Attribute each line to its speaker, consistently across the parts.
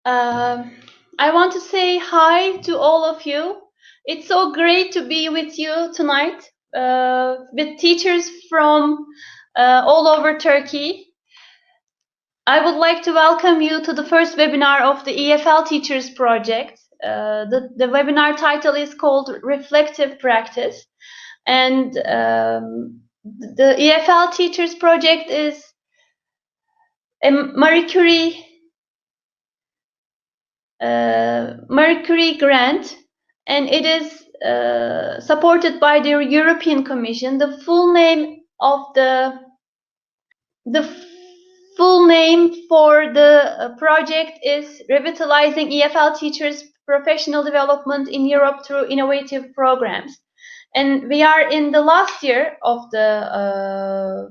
Speaker 1: Um, I want to say hi to all of you. It's so great to be with you tonight with teachers from all over Turkey. I would like to welcome you to the first webinar of the EFL Teachers Project. The webinar title is called Reflective Practice. And the EFL Teachers Project is a Marie Curie Grant, and it is supported by the European Commission. The full name for the project is Revitalizing EFL Teachers' Professional Development in Europe through Innovative Programs. And we are in the last year of the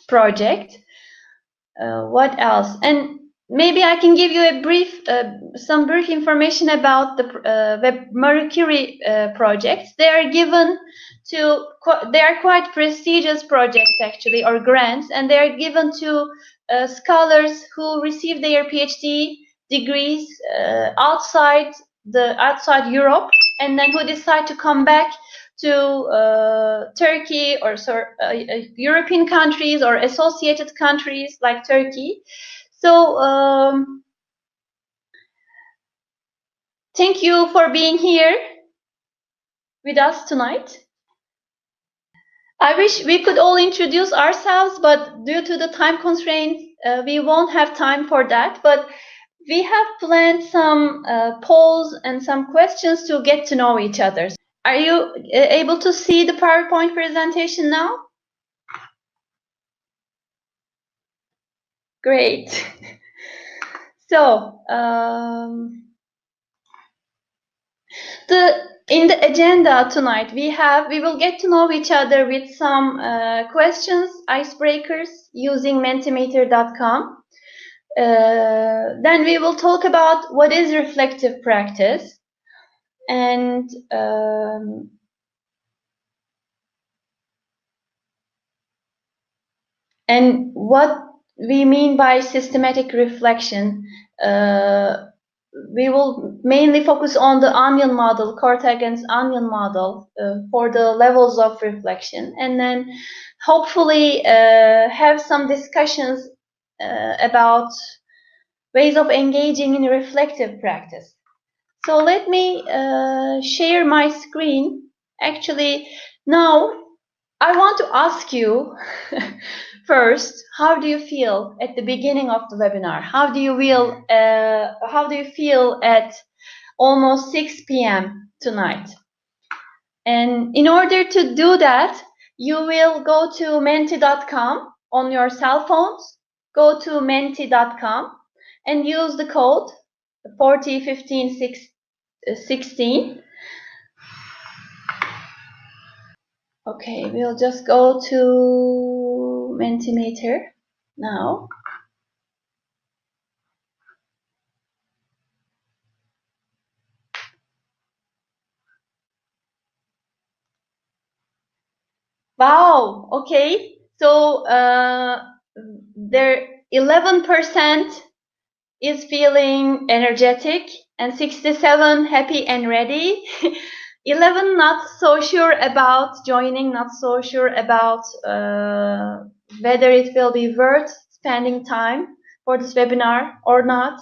Speaker 1: project. What else? And maybe I can give you a some brief information about the Marie Curie projects. They are quite prestigious projects actually, or grants, and they are given to scholars who receive their PhD degrees outside Europe, and then who decide to come back to Turkey or European countries or associated countries like Turkey. So thank you for being here with us tonight. I wish we could all introduce ourselves, but due to the time constraints, we won't have time for that. But we have planned some polls and some questions to get to know each other. Are you able to see the PowerPoint presentation now? Great. So, in the agenda tonight, we will get to know each other with some questions, icebreakers using Mentimeter.com. Then we will talk about what is reflective practice and what we mean by systematic reflection. We will mainly focus on the onion model, Cortagan's onion model, for the levels of reflection, and then hopefully have some discussions about ways of engaging in reflective practice. So let me share my screen. Actually, now I want to ask you first, how do you feel at the beginning of the webinar? How do you feel at almost 6 p.m. tonight? And in order to do that, you will go to menti.com on your cell phones. Go to menti.com and use the code 401516. Okay, we'll just go to Mentimeter now. Wow, okay. So there 11% is feeling energetic and 67 happy and ready. 11 not so sure about joining, not so sure about whether it will be worth spending time for this webinar or not.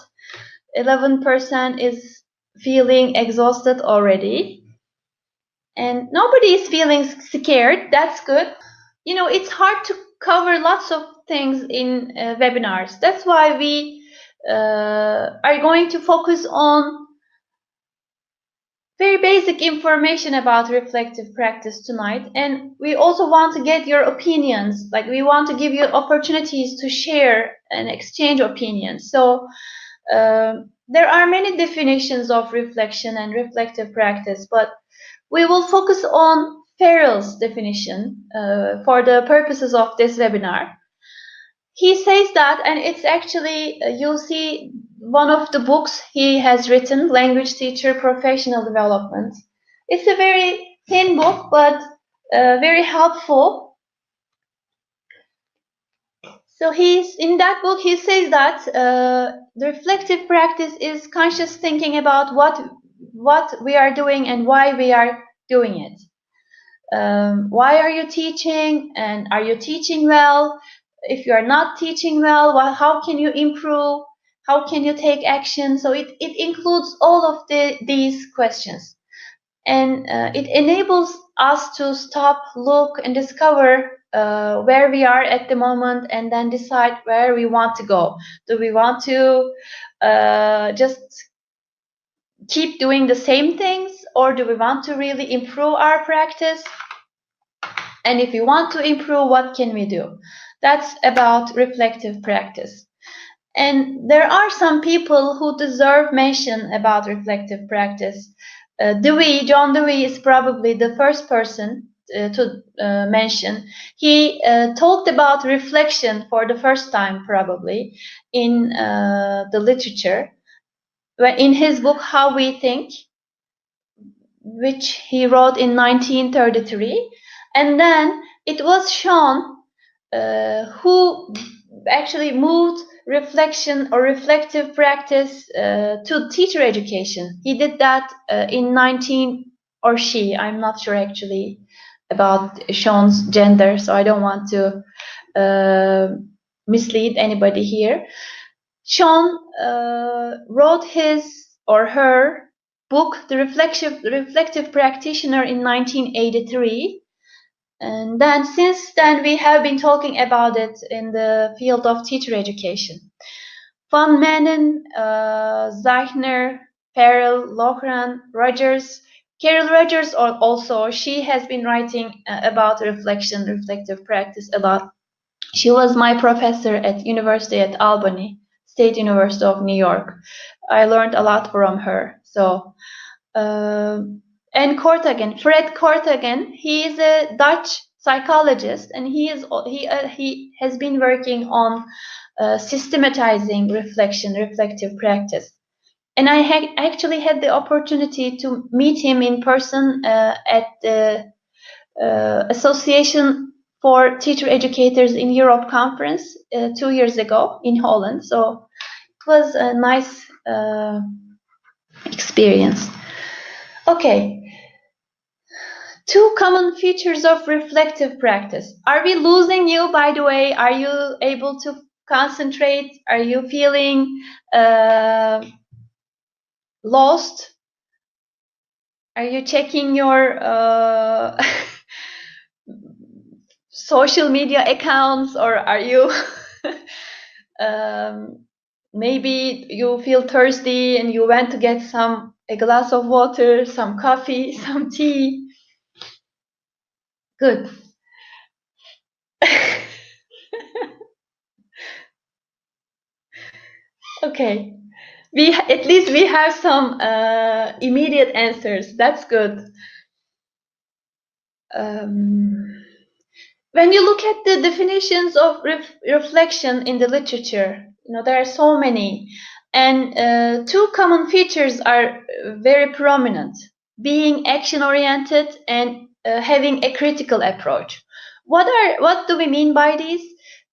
Speaker 1: 11% is feeling exhausted already. And nobody is feeling scared. That's good. You know, it's hard to cover lots of things in webinars. That's why we are going to focus on very basic information about reflective practice tonight. And we also want to get your opinions. Like, we want to give you opportunities to share and exchange opinions. So there are many definitions of reflection and reflective practice, but we will focus on Farrell's definition for the purposes of this webinar. He says that, and it's actually, you'll see one of the books he has written, Language Teacher Professional Development. It's a very thin book, but very helpful. So he's in that book. He says that the reflective practice is conscious thinking about what we are doing and why we are doing it. Why are you teaching, and are you teaching well? If you are not teaching well, how can you improve? How can you take action? So it includes all of these questions, and it enables us to stop, look, and discover where we are at the moment, and then decide where we want to go. Do we want to just keep doing the same things, or do we want to really improve our practice? And if we want to improve, what can we do? That's about reflective practice. And there are some people who deserve mention about reflective practice. John Dewey is probably the first person to mention. He talked about reflection for the first time, probably, in the literature. In his book, How We Think, which he wrote in 1933. And then it was Sean who actually moved reflection or reflective practice to teacher education. He did that in 19, or she, I'm not sure actually about Sean's gender, so I don't want to mislead anybody here. Sean wrote his or her book, The Reflective Practitioner, in 1983. And then since then, we have been talking about it in the field of teacher education. Van Manen, Zeichner, Perel, Loughran, Rogers. Carol Rogers also, she has been writing about reflective practice a lot. She was my professor at University at Albany, State University of New York. I learned a lot from her. So, and Fred Korthagen, he is a Dutch psychologist, and he has been working on systematizing reflective practice. And I actually had the opportunity to meet him in person at the Association for Teacher Educators in Europe conference 2 years ago in Holland. So it was a nice experience. Okay. 2 common features of reflective practice. Are we losing you, by the way? Are you able to concentrate? Are you feeling lost? Are you checking your social media accounts, or are you maybe you feel thirsty and you went to get a glass of water, some coffee, some tea? Good. Okay. At least we have some immediate answers. That's good. When you look at the definitions of reflection in the literature, there are so many, and 2 common features are very prominent: being action-oriented and having a critical approach. What do we mean by these?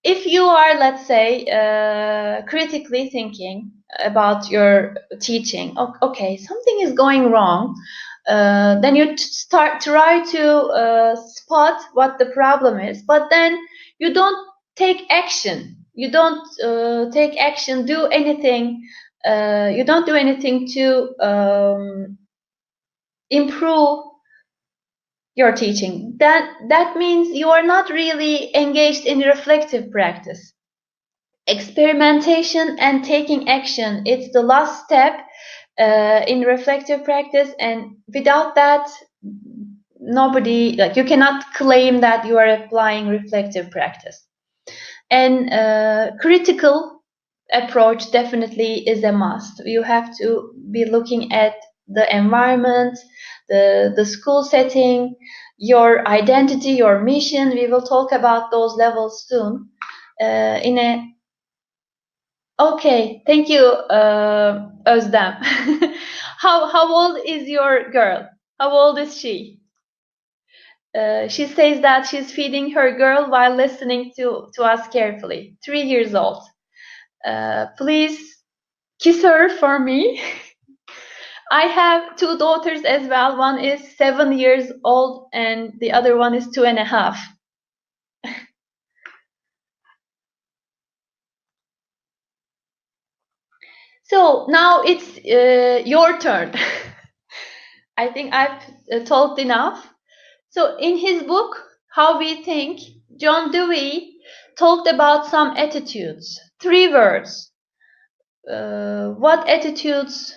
Speaker 1: If you are, let's say, critically thinking about your teaching, okay, something is going wrong. Then you try to spot what the problem is, but then you don't take action. You don't take action, do anything. You don't do anything to improve your teaching. That means you are not really engaged in reflective practice. Experimentation and taking action, it's the last step in reflective practice, and without that, you cannot claim that you are applying reflective practice. And critical approach definitely is a must. You have to be looking at the environment, the school setting, your identity, your mission. We will talk about those levels soon. Okay, thank you, Özlem. How old is your girl? How old is she? She says that she's feeding her girl while listening to us carefully. 3 years old. Please kiss her for me. I have two daughters as well. One is 7 years old and the other one is 2.5. So now it's your turn. I think I've talked enough. So in his book, How We Think, John Dewey talked about some attitudes. 3 words. What attitudes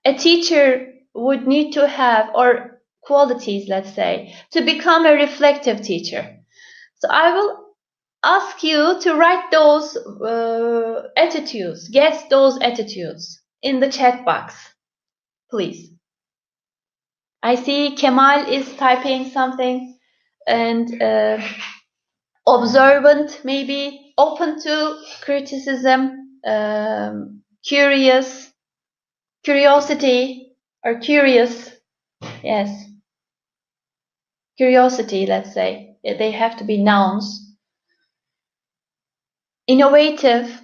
Speaker 1: a teacher would need to have, or qualities, let's say, to become a reflective teacher. So I will ask you to write those attitudes, guess those attitudes in the chat box, please. I see Kemal is typing something, and observant, maybe open to criticism, curiosity, or curious. Yes, curiosity, let's say. They have to be nouns. Innovative.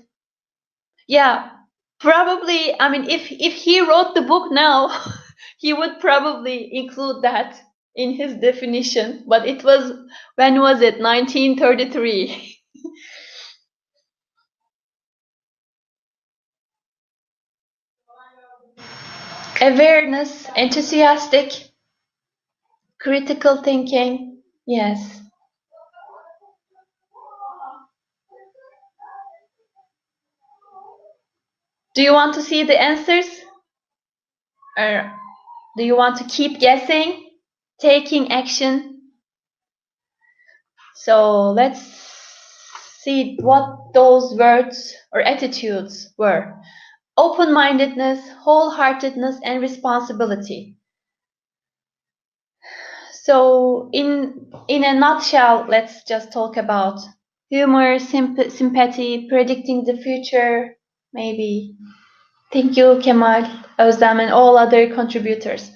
Speaker 1: Yeah, probably. I mean, if he wrote the book now, he would probably include that in his definition. But it was, when was it? 1933. Awareness, enthusiastic, critical thinking. Yes. Do you want to see the answers? Or do you want to keep guessing? Taking action? So let's see what those words or attitudes were. Open-mindedness, wholeheartedness, and responsibility. So in a nutshell, let's just talk about humor, sympathy, predicting the future, maybe. Thank you, Kemal, Özlem, and all other contributors.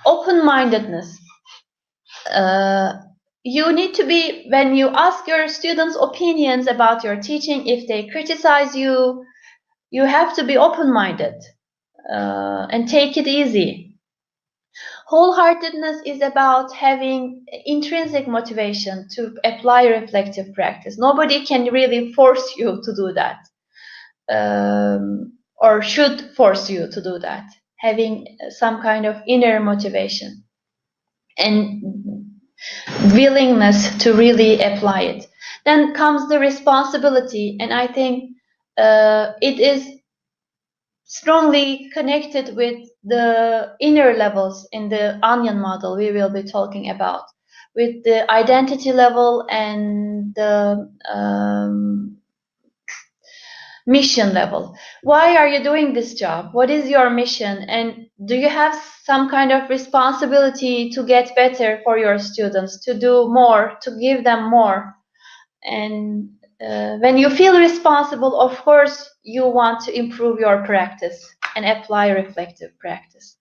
Speaker 1: Open-mindedness. You need to be, when you ask your students opinions about your teaching, if they criticize you, you have to be open-minded and take it easy. Wholeheartedness is about having intrinsic motivation to apply reflective practice. Nobody can really force you to do that, or should force you to do that. Having some kind of inner motivation and willingness to really apply it. Then comes the responsibility, and I think it is strongly connected with the inner levels in the onion model we will be talking about, with the identity level and the mission level. Why are you doing this job? What is your mission? And do you have some kind of responsibility to get better for your students, to do more, to give them more? And when you feel responsible, of course, you want to improve your practice and apply reflective practice.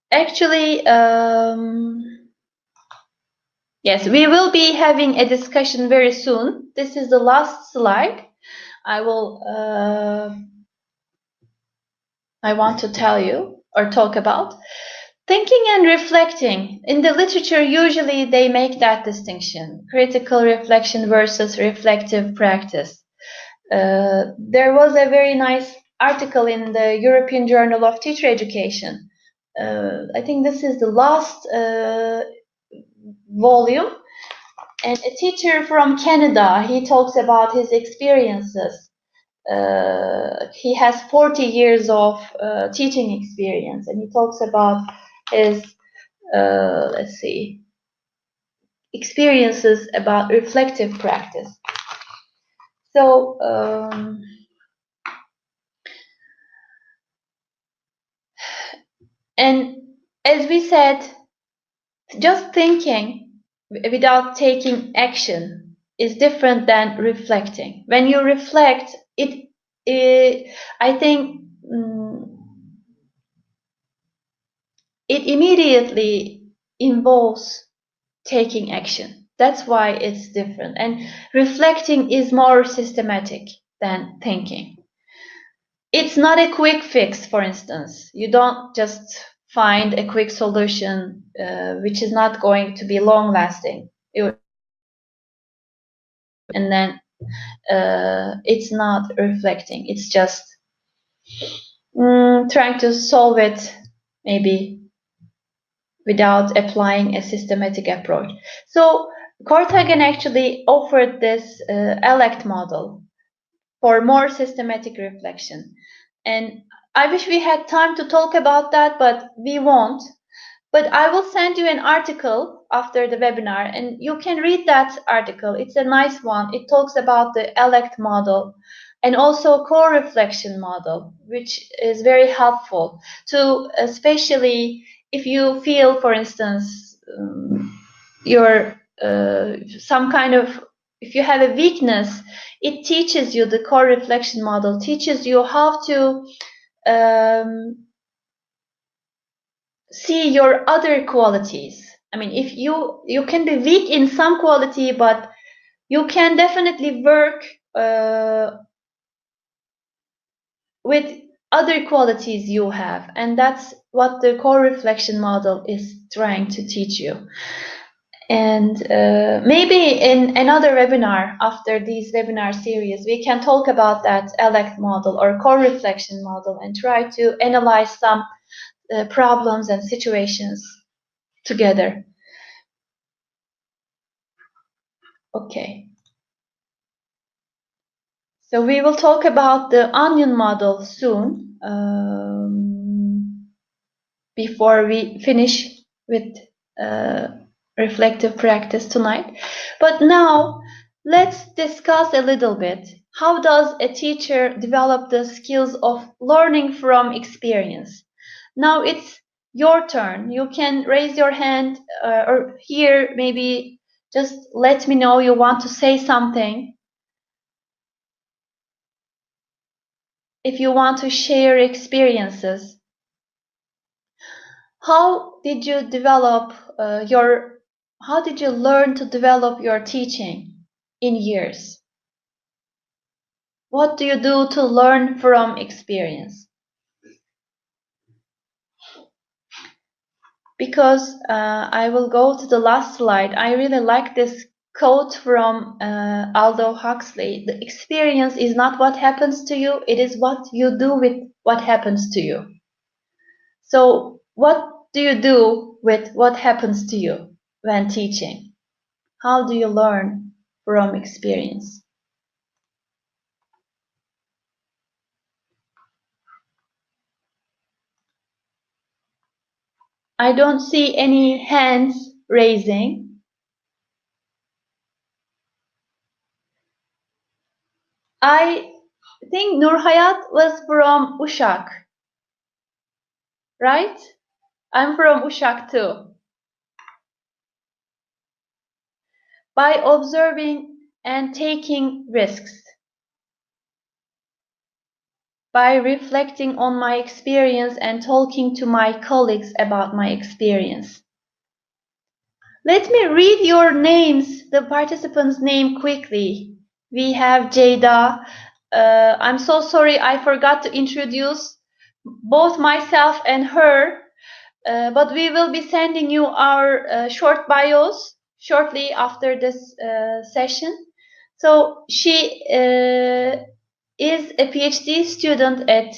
Speaker 1: Actually, yes, we will be having a discussion very soon. This is the last slide. I want to tell you or talk about. Thinking and reflecting. In the literature, usually they make that distinction, critical reflection versus reflective practice. There was a very nice article in the European Journal of Teacher Education. I think this is the last volume. And a teacher from Canada, he talks about his experiences. He has 40 years of teaching experience, and he talks about his, experiences about reflective practice. So, and as we said, just thinking without taking action is different than reflecting. When you reflect, I think it immediately involves taking action. That's why it's different. And reflecting is more systematic than thinking. It's not a quick fix, for instance. You don't just find a quick solution which is not going to be long lasting. And then it's not reflecting. It's just trying to solve it maybe without applying a systematic approach. So Cortagan actually offered this elect model for more systematic reflection. And I wish we had time to talk about that, but we won't. But I will send you an article after the webinar, and you can read that article. It's a nice one. It talks about the elect model and also core reflection model, which is very helpful to, especially if you feel, for instance, you're some kind of, if you have a weakness, it teaches you, the core reflection model teaches you how to see your other qualities. I mean, if you can be weak in some quality, but you can definitely work with other qualities you have, and that's what the core reflection model is trying to teach you. And maybe in another webinar after these webinar series, we can talk about that elect model or core reflection model and try to analyze some problems and situations together. Okay. So we will talk about the onion model soon, before we finish with reflective practice tonight. But now let's discuss a little bit. How does a teacher develop the skills of learning from experience? Now it's your turn. You can raise your hand or here maybe just let me know you want to say something. If you want to share experiences. How did you develop how did you learn to develop your teaching in years? What do you do to learn from experience? Because I will go to the last slide. I really like this quote from Aldous Huxley. The experience is not what happens to you, it is what you do with what happens to you. So what do you do with what happens to you when teaching? How do you learn from experience? I don't see any hands raising. I think Nurhayat was from Uşak, right? I'm from Uşak too. By observing and taking risks. By reflecting on my experience and talking to my colleagues about my experience. Let me read your names, the participants' name quickly. We have Jada. I'm so sorry I forgot to introduce both myself and her, but we will be sending you our short bios shortly after this session. So she is a PhD student at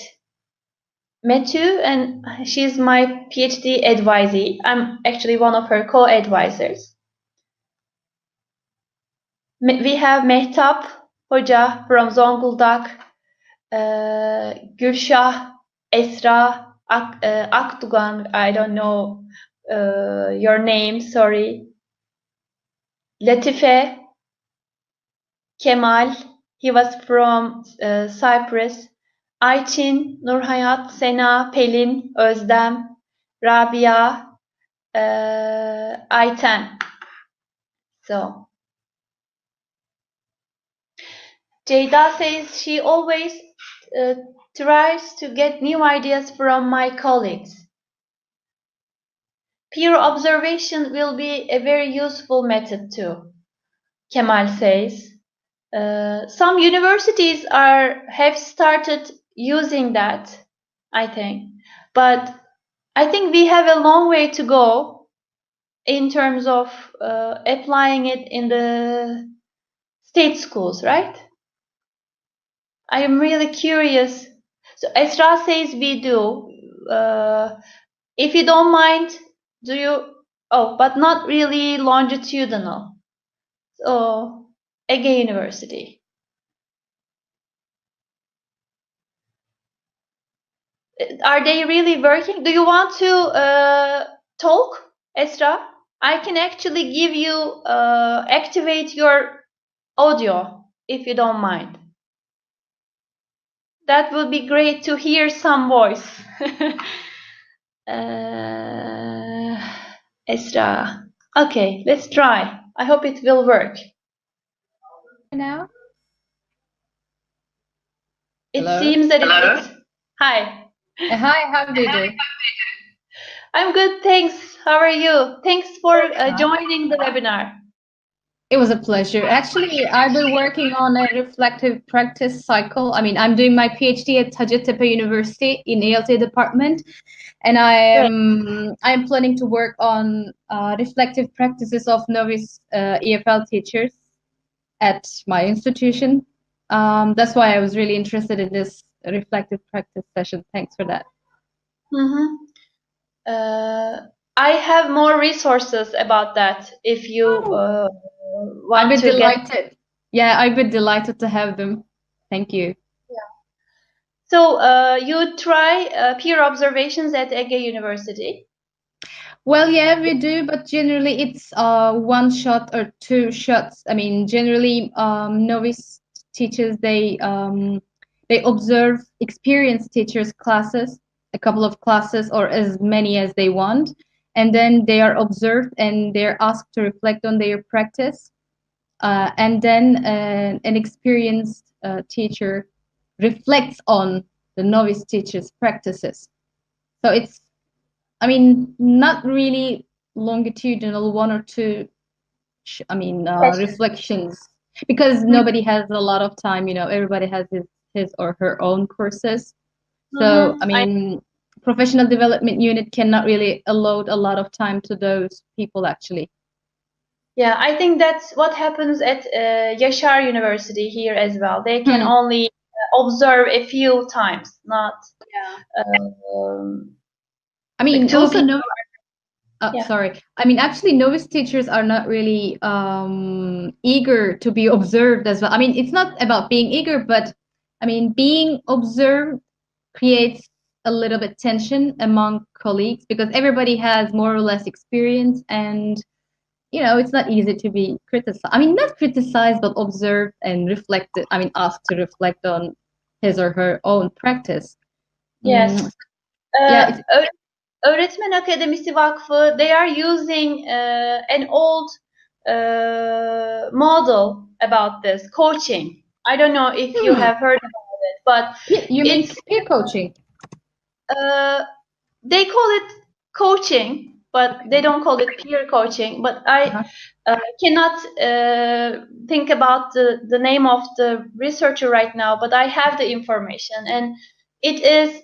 Speaker 1: METU, and she's my PhD advisee. I'm actually one of her co-advisors. We have Mehtap Hoca from Zonguldak, Gülşah, Esra, Aktugan, I don't know your name, sorry. Latife, Kemal, he was from Cyprus. Ayçin, Nurhayat, Sena, Pelin, Özlem, Rabia, Ayten. So Jada says she always tries to get new ideas from my colleagues. peer observation will be a very useful method too, Kemal says. Some universities have started using that, I think. But I think we have a long way to go in terms of applying it in the state schools, right? I am really curious. So Esra says we do. If you don't mind, do you? Oh, but not really longitudinal. So Ege University. Are they really working? Do you want to talk, Esra? I can actually give you activate your audio if you don't mind. That would be great to hear some voice. Esra. Okay, let's try. I hope it will work.
Speaker 2: Now?
Speaker 1: It
Speaker 2: Hello?
Speaker 1: seems that it is. Hi.
Speaker 2: Hi, how do you do?
Speaker 1: I'm good, thanks. How are you? Thanks for joining the webinar.
Speaker 2: It was a pleasure. Actually, I've been working on a reflective practice cycle. I mean, I'm doing my PhD at Hacettepe University in ELT department, and I'm planning to work on reflective practices of novice EFL teachers at my institution. That's why I was really interested in this reflective practice session. Thanks for that.
Speaker 1: Mm-hmm. I have more resources about that if you
Speaker 2: I'd
Speaker 1: want
Speaker 2: be
Speaker 1: to get.
Speaker 2: delighted. Yeah, I'd be delighted to have them. Thank you.
Speaker 1: So you try peer observations at Ege University.
Speaker 2: Well, yeah, we do, but generally it's one shot or two shots. I mean, generally novice teachers they observe experienced teachers' classes, a couple of classes or as many as they want, and then they are observed and they're asked to reflect on their practice. And then an experienced teacher reflects on the novice teacher's practices. So it's, I mean, not really longitudinal, one or two,
Speaker 1: Sessions.
Speaker 2: reflections, because nobody has a lot of time, everybody has his or her own courses. So, I
Speaker 1: Mm-hmm.
Speaker 2: mean, professional development unit cannot really allot a lot of time to those people actually.
Speaker 1: Yeah, I think that's what happens at Yaşar University here as well. They can only observe a few times, not
Speaker 2: I
Speaker 1: like
Speaker 2: mean,
Speaker 1: two
Speaker 2: also
Speaker 1: people.
Speaker 2: no.
Speaker 1: Yeah.
Speaker 2: Sorry. I mean, actually, novice teachers are not really eager to be observed as well. I mean, it's not about being eager, but I mean, being observed creates a little bit tension among colleagues because everybody has more or less experience, and it's not easy to be criticized. I mean, not criticized, but observed and reflected. I mean, asked to reflect on his or her own practice.
Speaker 1: Yes.
Speaker 2: Yeah, it's,
Speaker 1: Öğretmen Akademisi Vakfı, they are using an old model about this coaching. I don't know if you have heard about it, but
Speaker 2: you mean
Speaker 1: it's
Speaker 2: peer coaching?
Speaker 1: they call it coaching, but they don't call it peer coaching. But I cannot think about the name of the researcher right now, but I have the information, and it is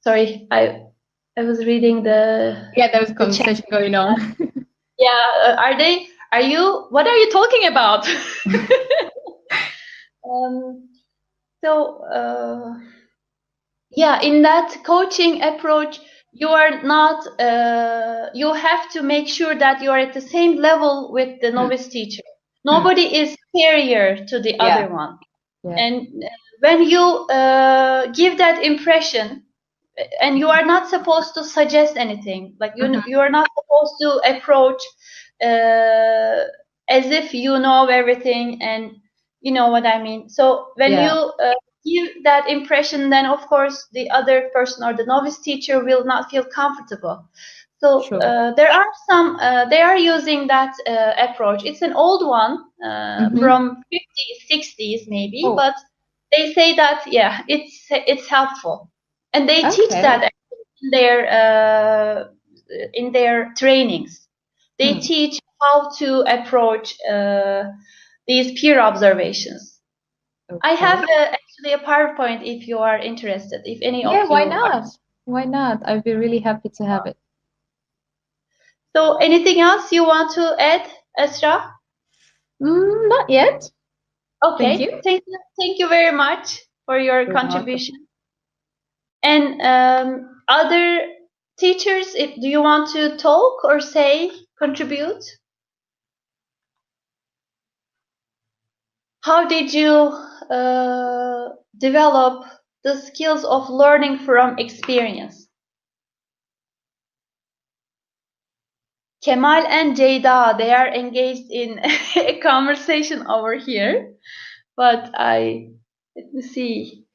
Speaker 1: sorry, I was reading
Speaker 2: Yeah, there was a
Speaker 1: the chat.
Speaker 2: conversation going on.
Speaker 1: Yeah, are you? What are you talking about? um, so yeah, in that coaching approach, you are not. You have to make sure that you are at the same level with the novice teacher. Nobody is superior to the
Speaker 2: Yeah.
Speaker 1: other one,
Speaker 2: Yeah.
Speaker 1: and when you give that impression, and you are not supposed to suggest anything, like you are not supposed to approach as if you know everything, and you know what I mean. So when
Speaker 2: Yeah.
Speaker 1: you give that impression, then of course the other person or the novice teacher will not feel comfortable. So
Speaker 2: Sure.
Speaker 1: there are some they are using that approach. It's an old one from 50s 60s maybe,
Speaker 2: Oh.
Speaker 1: but they say that yeah, it's helpful, and they teach
Speaker 2: Okay.
Speaker 1: that in their trainings. They
Speaker 2: Hmm.
Speaker 1: teach how to approach these peer observations. I have
Speaker 2: Okay.
Speaker 1: actually a PowerPoint if you are interested. If any
Speaker 2: Yeah,
Speaker 1: of
Speaker 2: why
Speaker 1: you are.
Speaker 2: not? Why not? I'd be really happy to have it.
Speaker 1: So, anything else you want to add, Esra?
Speaker 2: Not yet. Thank
Speaker 1: Okay,
Speaker 2: you.
Speaker 1: thank you very much for your
Speaker 2: You're welcome.
Speaker 1: contribution. And other teachers, if do you want to talk or say, contribute? How did you develop the skills of learning from experience? Kemal and Jayda, they are engaged in a conversation over here, but let me see.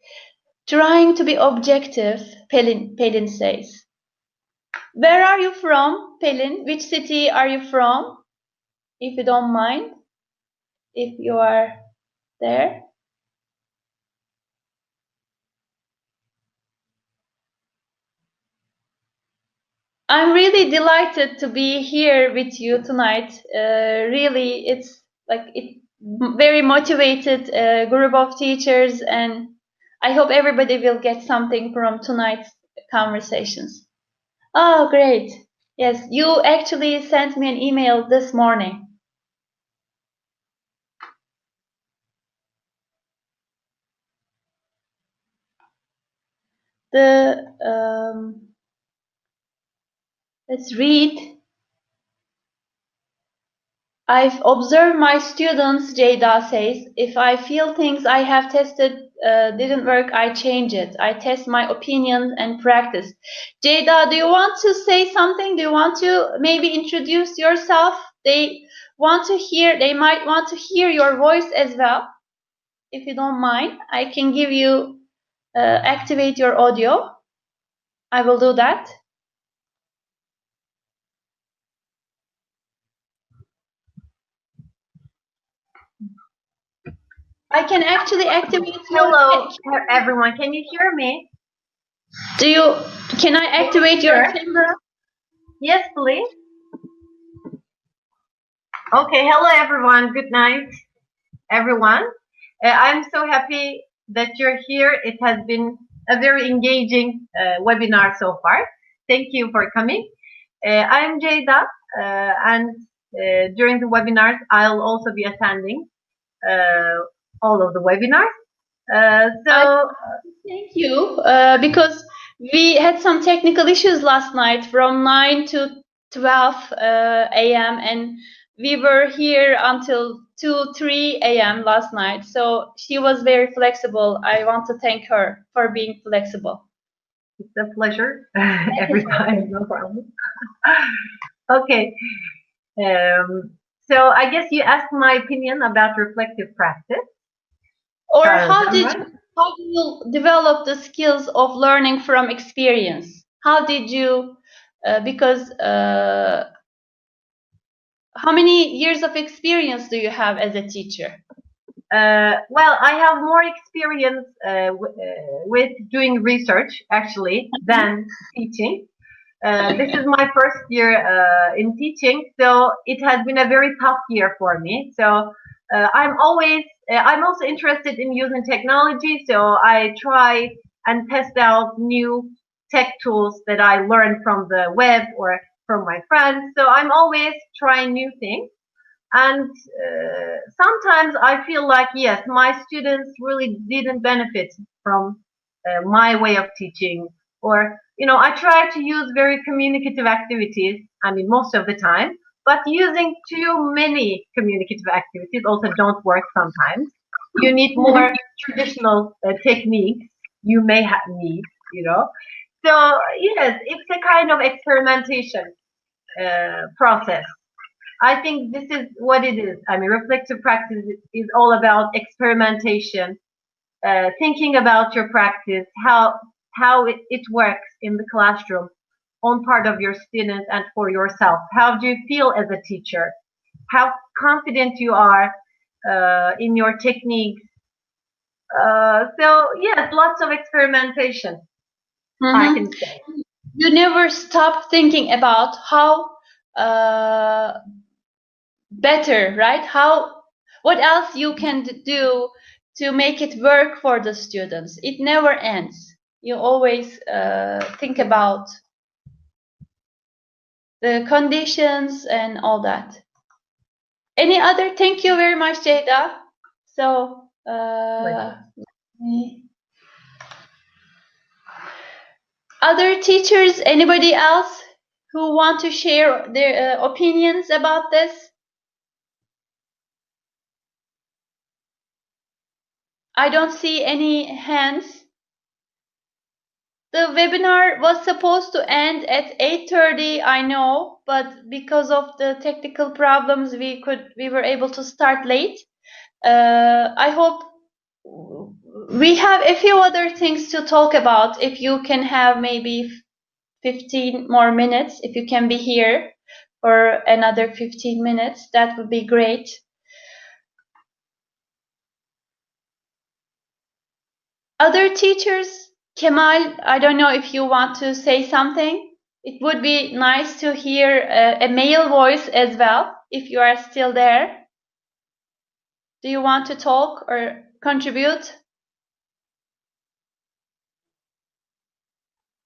Speaker 1: Trying to be objective, Pelin says. Where are you from, Pelin? Which city are you from, if you don't mind, if you are there? I'm really delighted to be here with you tonight. Really, it's like it very motivated group of teachers, and I hope everybody will get something from tonight's conversations. Oh, great! Yes, you actually sent me an email this morning. The let's read. I've observed my students, Jada says. If I feel things I have tested didn't work, I change it. I test my opinion and practice. Jada, do you want to say something? Do you want to maybe introduce yourself? They might want to hear your voice as well. If you don't mind, I can give you, activate your audio. I will do that. I can actually activate your.
Speaker 3: Hello, everyone. Can you hear me?
Speaker 1: Do you? Can I
Speaker 3: Can you
Speaker 1: activate your
Speaker 3: hear?
Speaker 1: camera?
Speaker 3: Yes, please. Okay. Hello, everyone. Good night, everyone. I'm so happy that you're here. It has been a very engaging webinar so far. Thank you for coming. I'm Jayda, and during the webinars, I'll also be attending all of the webinars.
Speaker 1: I
Speaker 3: So
Speaker 1: thank you because we had some technical issues last night from 9 to 12 a.m. and we were here until 2, 3 a.m. last night. So she was very flexible. I want to thank her for being flexible.
Speaker 3: it's a pleasure
Speaker 1: Thank you
Speaker 3: every
Speaker 1: so much.
Speaker 3: time. No problem. Okay. Um, so I guess you asked my opinion about reflective practice.
Speaker 1: Or
Speaker 3: Am I?
Speaker 1: how do you develop the skills of learning from experience? How did you because how many years of experience do you have as a teacher?
Speaker 3: Well, I have more experience with doing research actually than teaching. This is my first year in teaching, so it has been a very tough year for me. So I'm also interested in using technology, so I try and test out new tech tools that I learned from the web or from my friends. So I'm always trying new things. And sometimes I feel like, yes, my students really didn't benefit from my way of teaching. Or, I try to use very communicative activities, I mean, most of the time, but using too many communicative activities also don't work sometimes. You need more traditional techniques you may need. So, yes, it's a kind of experimentation process. I think this is what it is. I mean, reflective practice is all about experimentation, thinking about your practice, how it works in the classroom, on part of your students and for yourself. How do you feel as a teacher? How confident you are in your techniques, So yes, lots of experimentation, I can say.
Speaker 1: You never stop thinking about how better, right? What else you can do to make it work for the students. It never ends. You always think about the conditions and all that. Any other? Thank you very much, Jada. So, other teachers, anybody else who want to share their opinions about this? I don't see any hands. The webinar was supposed to end at 8:30, I know, but because of the technical problems, we were able to start late. I hope we have a few other things to talk about. If you can have maybe 15 more minutes, if you can be here for another 15 minutes, that would be great. Other teachers, Kemal, I don't know if you want to say something. It would be nice to hear a male voice as well, if you are still there. Do you want to talk or contribute?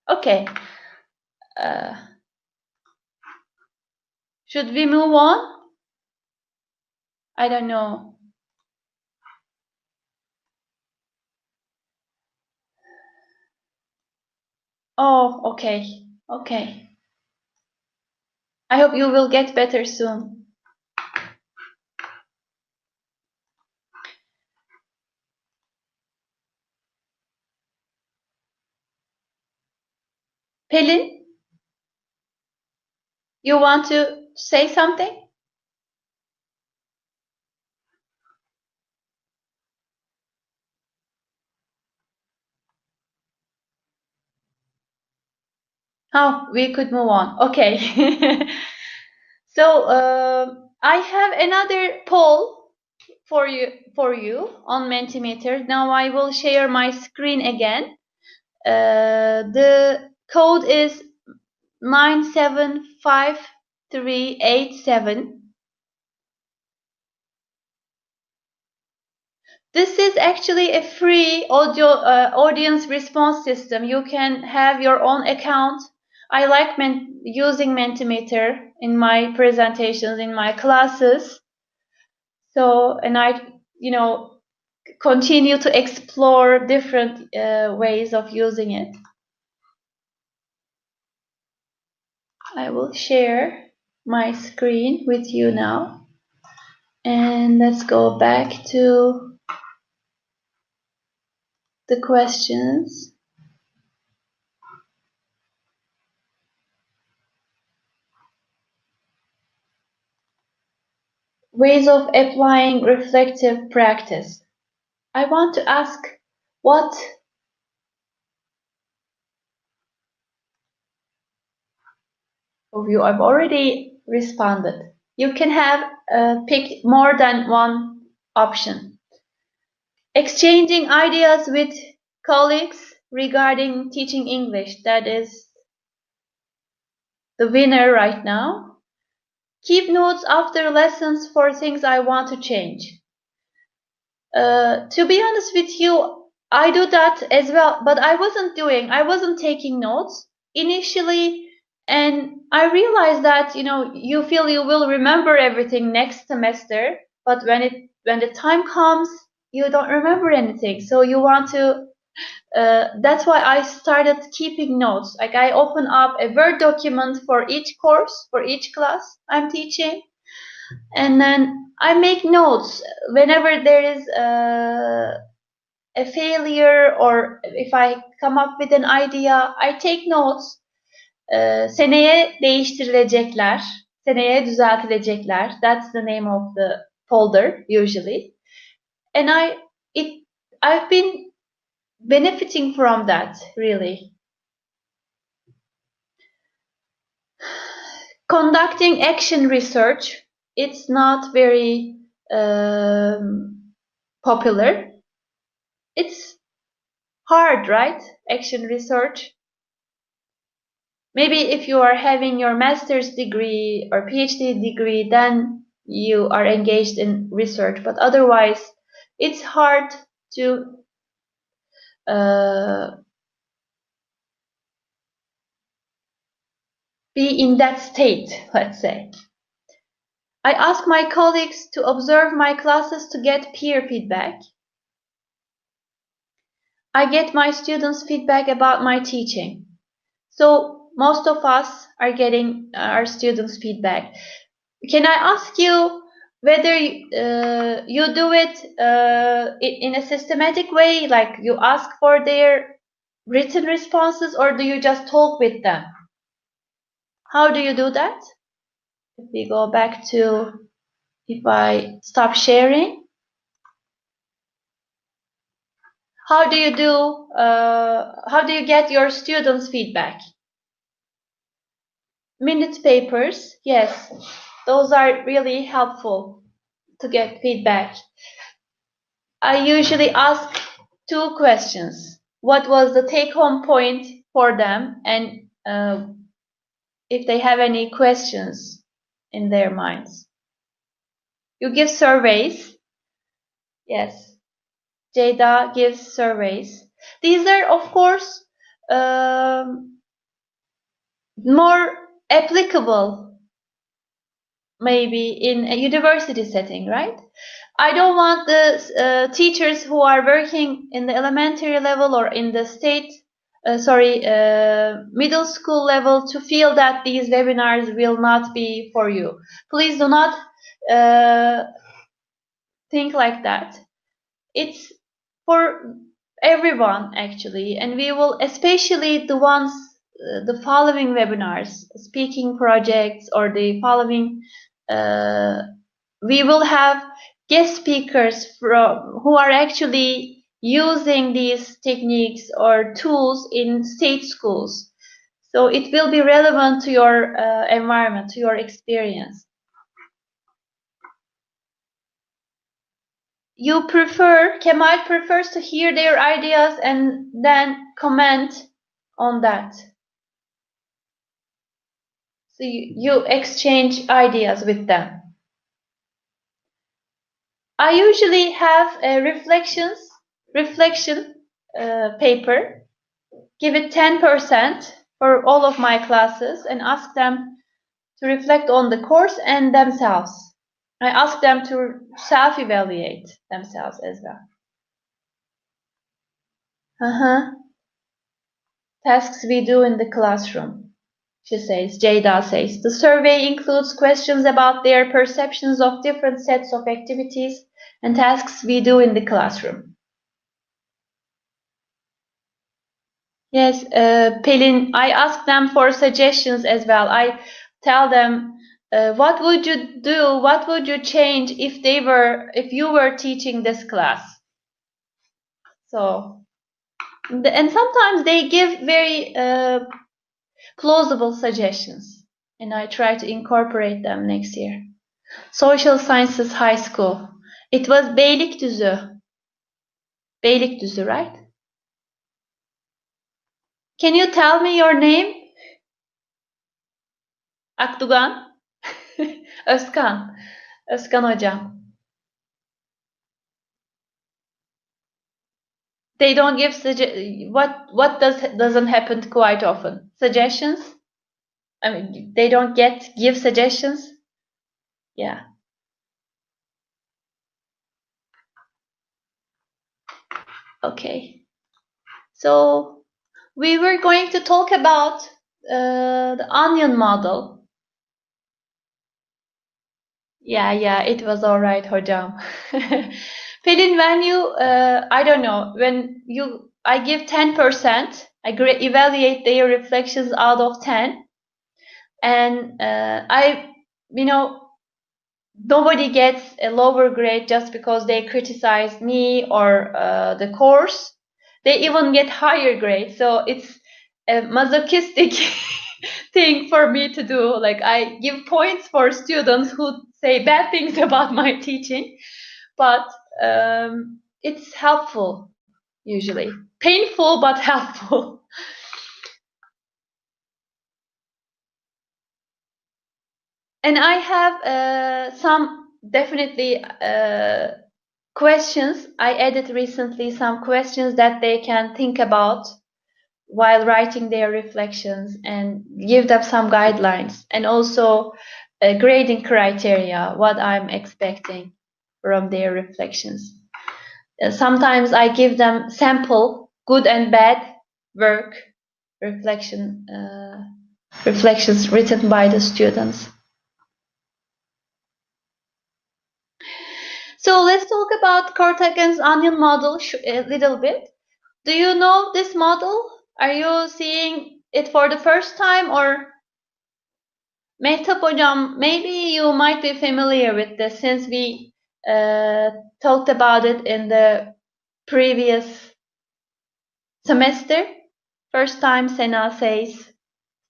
Speaker 1: Okay. Should we move on? I don't know. Oh, okay. Okay. I hope you will get better soon. Pelin, you want to say something? Oh, we could move on. Okay. So I have another poll for you on Mentimeter. Now I will share my screen again. The code is 975387. This is actually a free audio audience response system. You can have your own account. I like using Mentimeter in my presentations, in my classes. So, and I, continue to explore different ways of using it. I will share my screen with you now. And let's go back to the questions. Ways of applying reflective practice. I want to ask what of you I've already responded. You can have picked more than one option. Exchanging ideas with colleagues regarding teaching English. That is the winner right now. Keep notes after lessons for things I want to change. To be honest with you, I do that as well, but I wasn't taking notes initially, and I realized that, you feel you will remember everything next semester, but when the time comes, you don't remember anything. So you want to, that's why I started keeping notes. Like I open up a Word document for each course, for each class I'm teaching, and then I make notes whenever there is a failure, or if I come up with an idea, I take notes. Seneye değiştirilecekler, seneye düzeltilecekler. That's the name of the folder usually, and I've been benefiting from that really. Conducting action research, it's not very popular. It's hard, right? Action research. Maybe if you are having your master's degree or PhD degree, then you are engaged in research. But otherwise, it's hard to be in that state, let's say. I ask my colleagues to observe my classes to get peer feedback. I get my students' feedback about my teaching. So most of us are getting our students' feedback. Can I ask you whether you do it in a systematic way, like you ask for their written responses, or do you just talk with them? How do you do that? If we go back to, if I stop sharing, how do you get your students' feedback? Minute papers, yes, those are really helpful to get feedback. I usually ask 2 questions. What was the take-home point for them, and if they have any questions in their minds. You give surveys. Yes, Jada gives surveys. These are, of course, more applicable maybe in a university setting, right? I don't want the teachers who are working in the elementary level or in the middle school level to feel that these webinars will not be for you. Please do not think like that. It's for everyone actually, and we will, especially the ones, the following webinars, speaking projects, or the following, we will have guest speakers who are actually using these techniques or tools in state schools. So it will be relevant to your environment, to your experience. Kemal prefers to hear their ideas and then comment on that. So you exchange ideas with them. I usually have a reflection paper, give it 10% for all of my classes, and ask them to reflect on the course and themselves. I ask them to self-evaluate themselves as well. Tasks we do in the classroom, Jada says. The survey includes questions about their perceptions of different sets of activities and tasks we do in the classroom. Yes, Pelin, I ask them for suggestions as well. I tell them, what would you do? What would you change if you were teaching this class? So, and sometimes they give very plausible suggestions, and I try to incorporate them next year. Social Sciences High School. It was Beylikdüzü. Beylikdüzü, right? Can you tell me your name? Akdogan? Özkan. Özkan hocam. They don't give what doesn't happen quite often? Suggestions? I mean, they don't give suggestions? Yeah. Okay. So we were going to talk about the onion model. Yeah, it was all right, hocam. Pelin, when you, I don't know, I give 10%, I evaluate their reflections out of 10, and nobody gets a lower grade just because they criticized me or the course. They even get higher grades. So it's a masochistic thing for me to do. Like, I give points for students who say bad things about my teaching, but it's helpful usually. Painful but helpful. And I have some definitely questions. I added recently some questions that they can think about while writing their reflections, and give them some guidelines, and also grading criteria, what I'm expecting from their reflections. Sometimes I give them sample good and bad work reflections written by the students. So let's talk about Cortagan's onion model a little bit. Do you know this model? Are you seeing it for the first time, or Mehtap Hocam, maybe you might be familiar with this since we talked about it in the previous semester. First time Sena says,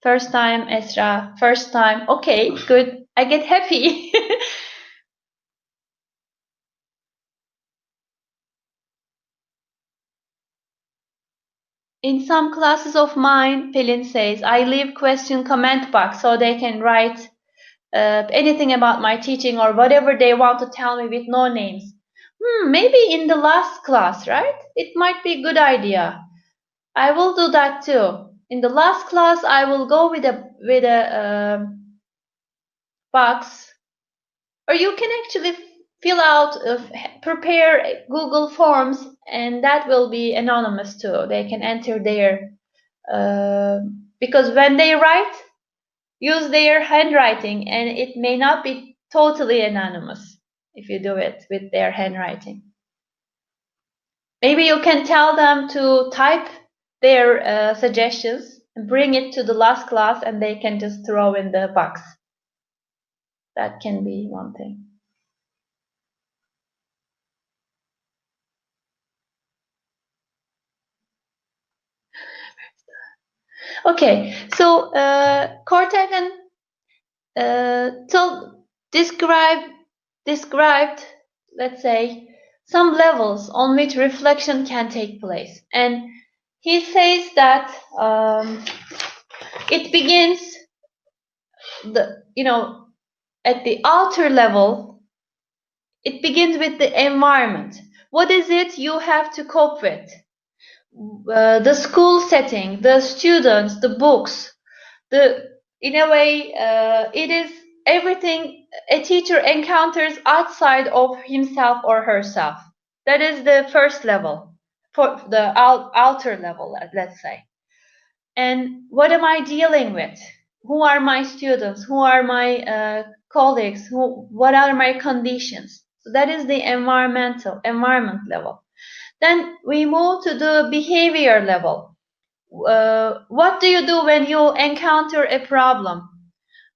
Speaker 1: first time Esra, first time. Okay, good. I get happy. In some classes of mine, Pelin says, I leave question comment box so they can write anything about my teaching or whatever they want to tell me with no names. Maybe in the last class, right? It might be a good idea. I will do that too. In the last class, I will go with a box, or you can actually fill out, prepare Google Forms, and that will be anonymous too. They can enter their because when they write, use their handwriting, and it may not be totally anonymous if you do it with their handwriting. Maybe you can tell them to type their suggestions and bring it to the last class, and they can just throw in the box. That can be one thing. Okay, so Cortagan described, let's say, some levels on which reflection can take place, and he says that it begins at the outer level. It begins with the environment. What is it you have to cope with? The school setting, the students, the books, in a way, it is everything a teacher encounters outside of himself or herself. That is the first level, for the outer level, let's say. And what am I dealing with? Who are my students? Who are my colleagues? What are my conditions? So that is the environment level. Then we move to the behavior level. What do you do when you encounter a problem?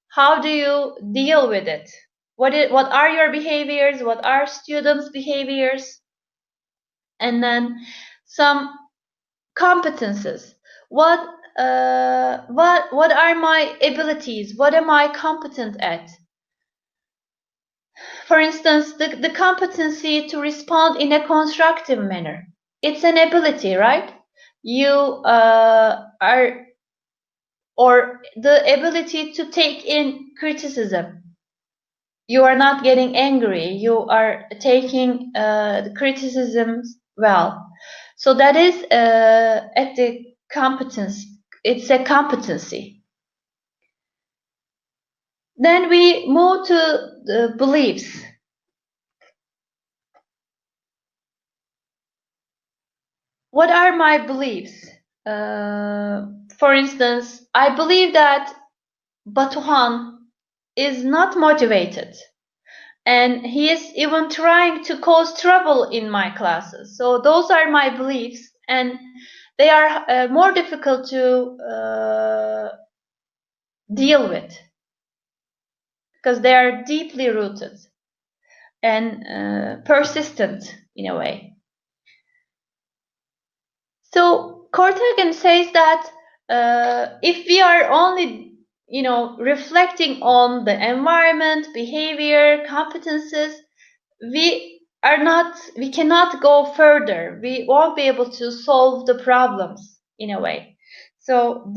Speaker 1: How do you deal with it? What are your behaviors? What are students' behaviors? And then some competences. What are my abilities? What am I competent at? For instance, the competency to respond in a constructive manner. It's an ability, right? You or the ability to take in criticism. You are not getting angry. You are taking the criticisms well. So that is at the competence. It's a competency. Then we move to the beliefs. What are my beliefs? For instance, I believe that Batuhan is not motivated, and he is even trying to cause trouble in my classes. So those are my beliefs, and they are more difficult to deal with because they are deeply rooted and persistent in a way. So Cortagan says that if we are only, reflecting on the environment, behavior, competences, we we cannot go further. We won't be able to solve the problems in a way. So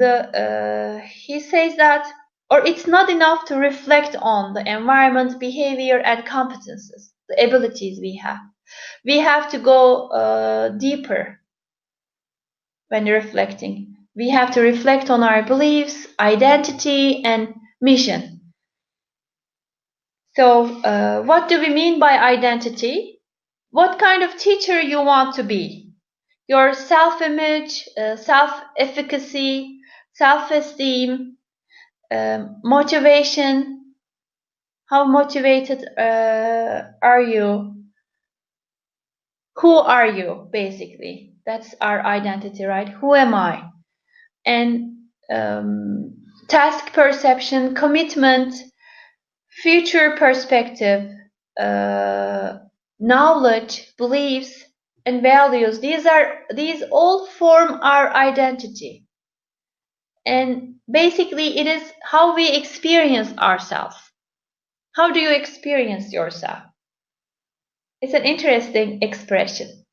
Speaker 1: he says that, or it's not enough to reflect on the environment, behavior, and competences, the abilities we have. We have to go deeper when reflecting. We have to reflect on our beliefs, identity, and mission. So, what do we mean by identity? What kind of teacher you want to be? Your self-image, self-efficacy, self-esteem, motivation. How motivated are you? Who are you, basically? That's our identity, right? Who am I? And task perception, commitment, future perspective, knowledge, beliefs, and values. These all form our identity. And basically it is how we experience ourselves. How do you experience yourself? It's an interesting expression.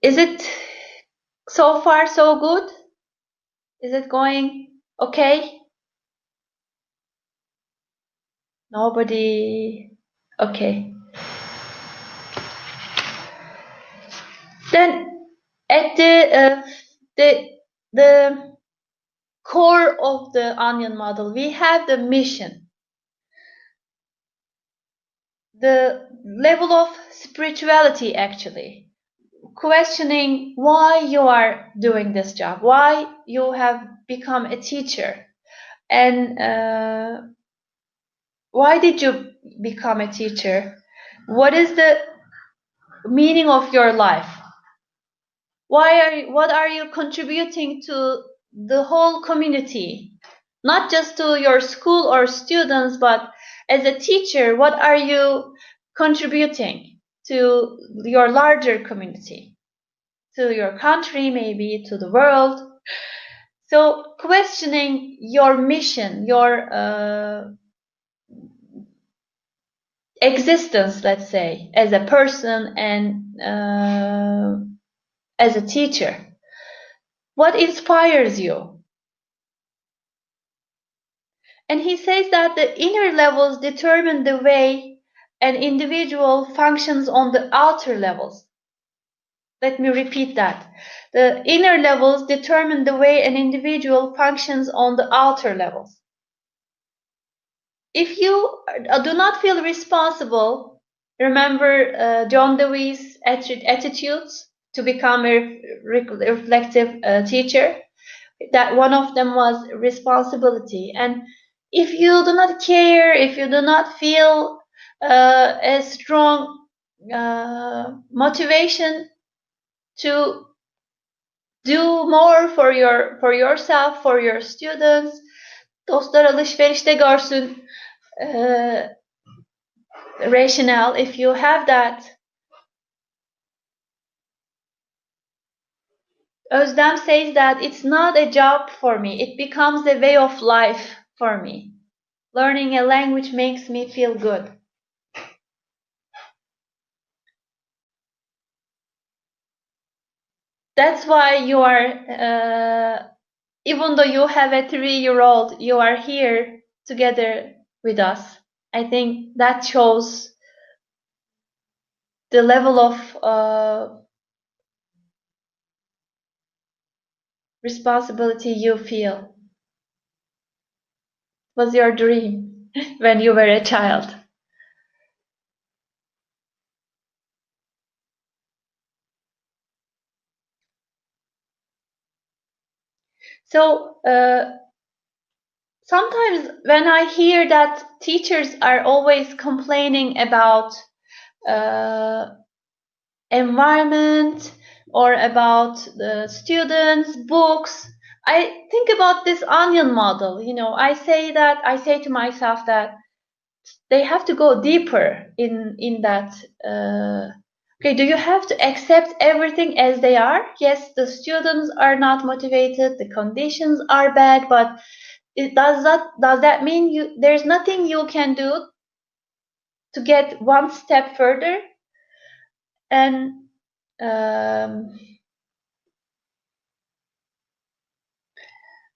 Speaker 1: Is it so far so good? Is it going okay? Nobody. Okay. Then at the core of the onion model, we have the mission, the level of spirituality, actually questioning why you are doing this job, why you have become a teacher, and why did you become a teacher? What is the meaning of your life? What are you contributing to the whole community? Not just to your school or students, but as a teacher, what are you contributing to your larger community? To your country, maybe to the world. So questioning your mission, your existence, let's say, as a person and as a teacher. What inspires you? And he says that the inner levels determine the way an individual functions on the outer levels. Let me repeat that. The inner levels determine the way an individual functions on the outer levels. If you do not feel responsible, remember John Dewey's attitudes to become a reflective teacher. That one of them was responsibility. And if you do not care, if you do not feel a strong motivation to do more for yourself, for your students, dostlar alışverişte görsün rationale, if you have that. Özlem says that it's not a job for me, it becomes a way of life for me. Learning a language makes me feel good. That's why you are, even though you have a 3-year-old, you are here together with us. I think that shows the level of responsibility you feel. Was your dream when you were a child? So sometimes when I hear that teachers are always complaining about environment or about the students, books, I think about this onion model. You know, I say to myself that they have to go deeper in that. Okay, do you have to accept everything as they are? Yes, the students are not motivated, the conditions are bad, but does that mean there's nothing you can do to get one step further. And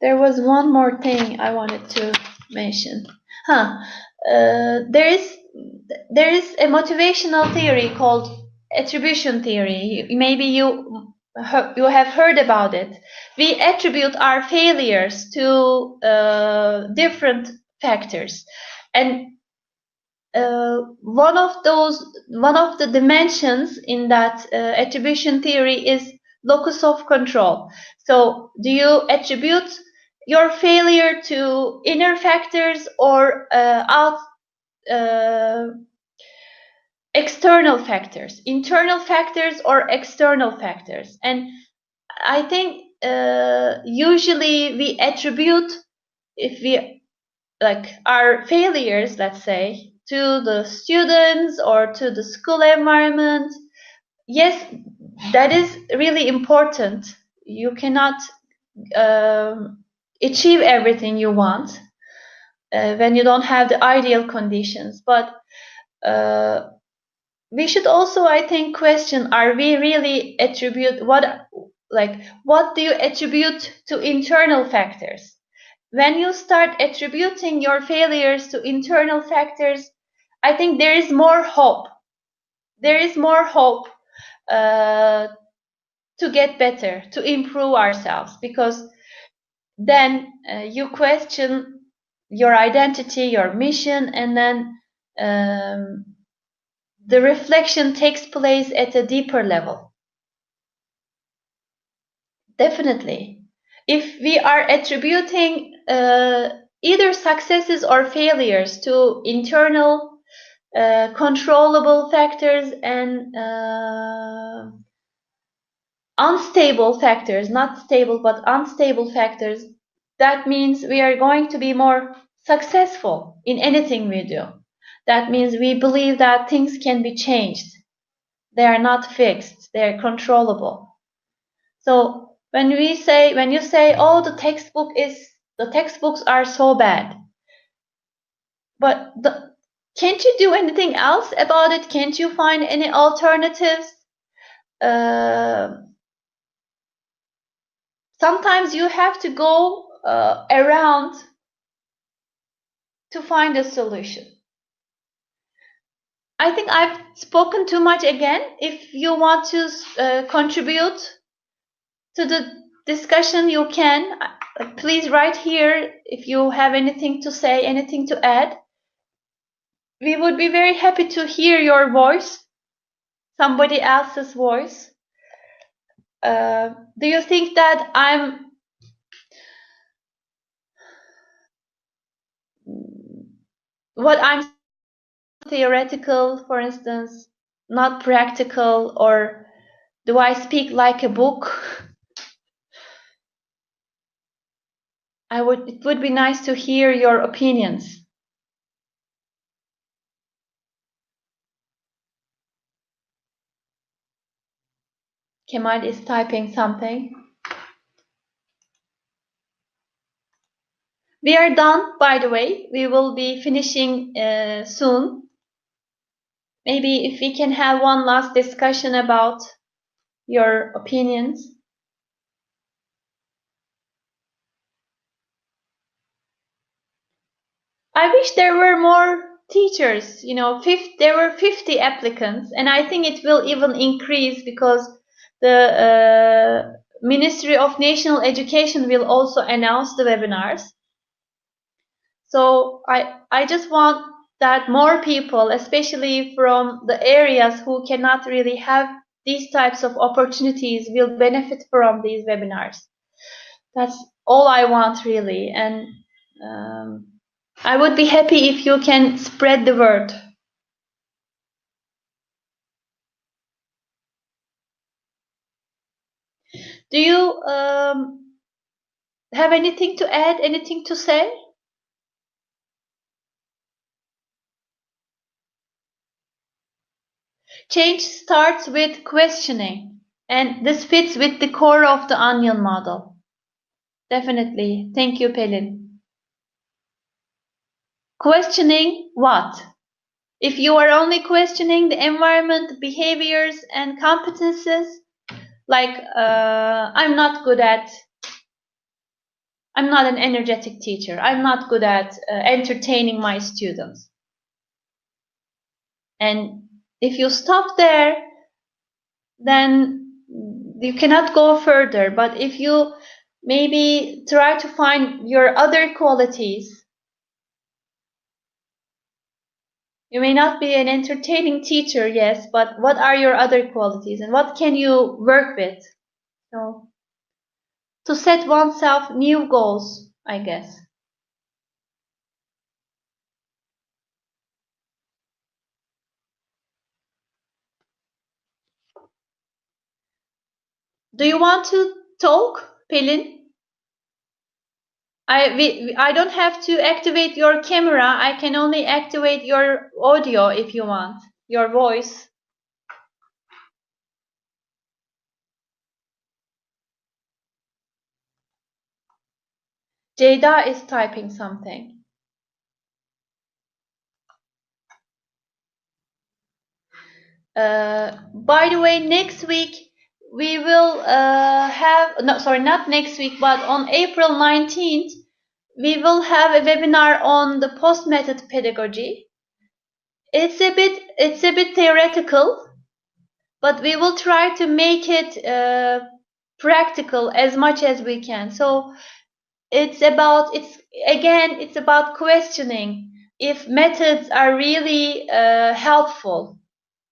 Speaker 1: there was one more thing I wanted to mention. There is a motivational theory called attribution theory. Maybe you have heard about it. We attribute our failures to different factors, and one of the dimensions in that attribution theory is locus of control. So, do you attribute your failure to inner factors or external factors, internal factors or external factors? And I think usually we attribute, if we like our failures, let's say, to the students or to the school environment. Yes, that is really important. You cannot achieve everything you want when you don't have the ideal conditions. But we should also, I think, question: are we really attribute what do you attribute to internal factors? When you start attributing your failures to internal factors, I think there is more hope. There is more hope to get better, to improve ourselves, because then you question your identity, your mission, and then the reflection takes place at a deeper level. Definitely. If we are attributing either successes or failures to internal controllable factors and unstable factors, not stable but unstable factors, that means we are going to be more successful in anything we do. That means we believe that things can be changed. They are not fixed, they are controllable. So when you say, oh, the textbooks are so bad, but can't you do anything else about it? Can't you find any alternatives? Sometimes you have to go around to find a solution. I think I've spoken too much again. If you want to contribute to the discussion, you can. Please write here if you have anything to say, anything to add. We would be very happy to hear your voice, somebody else's voice. Do you think that what I'm theoretical, for instance, not practical, or do I speak like a book? It would be nice to hear your opinions. Kemal is typing something. We are done, by the way. We will be finishing soon. Maybe if we can have one last discussion about your opinions. I wish there were more teachers. There were 50 applicants, and I think it will even increase because the Ministry of National Education will also announce the webinars. So I just want that more people, especially from the areas who cannot really have these types of opportunities, will benefit from these webinars. That's all I want, really. And I would be happy if you can spread the word. Do you have anything to add, anything to say? Change starts with questioning, and this fits with the core of the onion model. Definitely. Thank you, Pelin. Questioning what? If you are only questioning the environment, behaviors, and competences, like I'm not an energetic teacher. I'm not good at entertaining my students. And if you stop there, then you cannot go further. But if you maybe try to find your other qualities, you may not be an entertaining teacher, yes, but what are your other qualities and what can you work with? So, to set oneself new goals, I guess. Do you want to talk, Pelin? I don't have to activate your camera. I can only activate your audio if you want, your voice. Jada is typing something. By the way, next week we will have, no, sorry, not next week, but on April 19th, we will have a webinar on the post-method pedagogy. It's a bit theoretical, but we will try to make it practical as much as we can. So it's about questioning if methods are really helpful,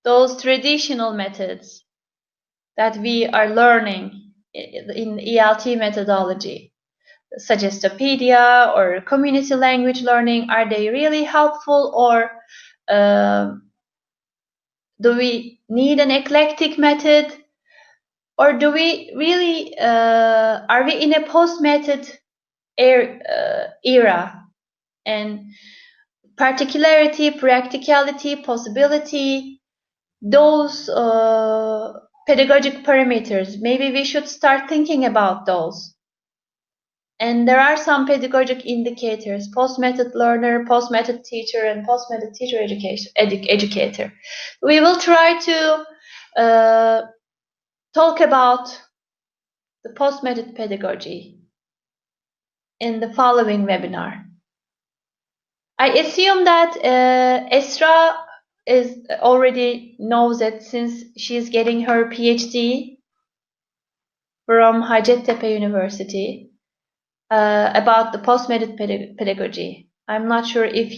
Speaker 1: those traditional methods that we are learning in ELT methodology, Suggestopedia or community language learning, are they really helpful, or do we need an eclectic method, or do we really are we in a post-method era? And particularity, practicality, possibility, those pedagogic parameters, maybe we should start thinking about those. And there are some pedagogic indicators: post-method learner, post-method teacher, and post-method teacher educator. We will try to talk about the post-method pedagogy in the following webinar. I assume that Esra already knows it, since she's getting her PhD from Hacettepe University about the post-method pedagogy. I'm not sure if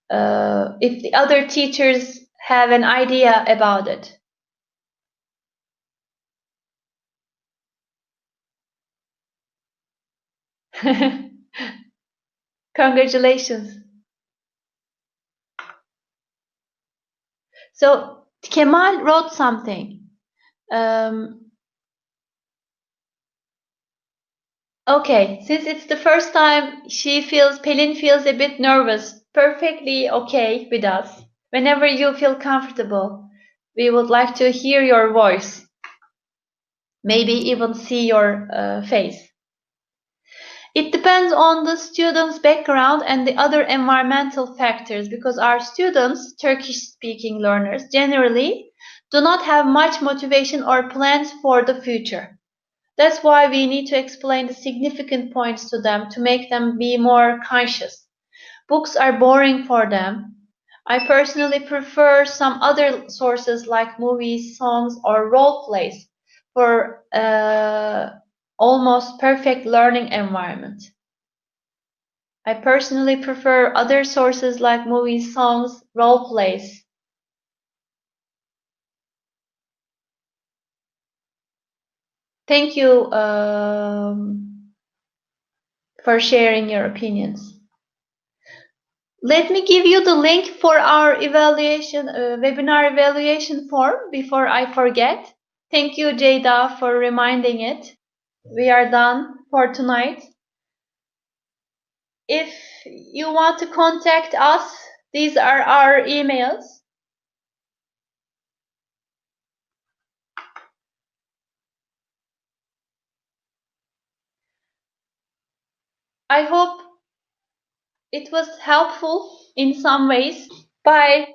Speaker 1: the other teachers have an idea about it. Congratulations. So Kemal wrote something. Okay, since it's the first time Pelin feels a bit nervous, perfectly okay with us. Whenever you feel comfortable, we would like to hear your voice. Maybe even see your face. It depends on the student's background and the other environmental factors, because our students, Turkish-speaking learners, generally do not have much motivation or plans for the future. That's why we need to explain the significant points to them to make them be more conscious. Books are boring for them. I personally prefer some other sources like movies, songs, or role plays for almost perfect learning environment. I personally prefer other sources like movies, songs, role plays. Thank you for sharing your opinions. Let me give you the link for our webinar evaluation form before I forget. Thank you, Jada, for reminding it. We are done for tonight. If you want to contact us, these are our emails. I hope it was helpful in some ways. Bye.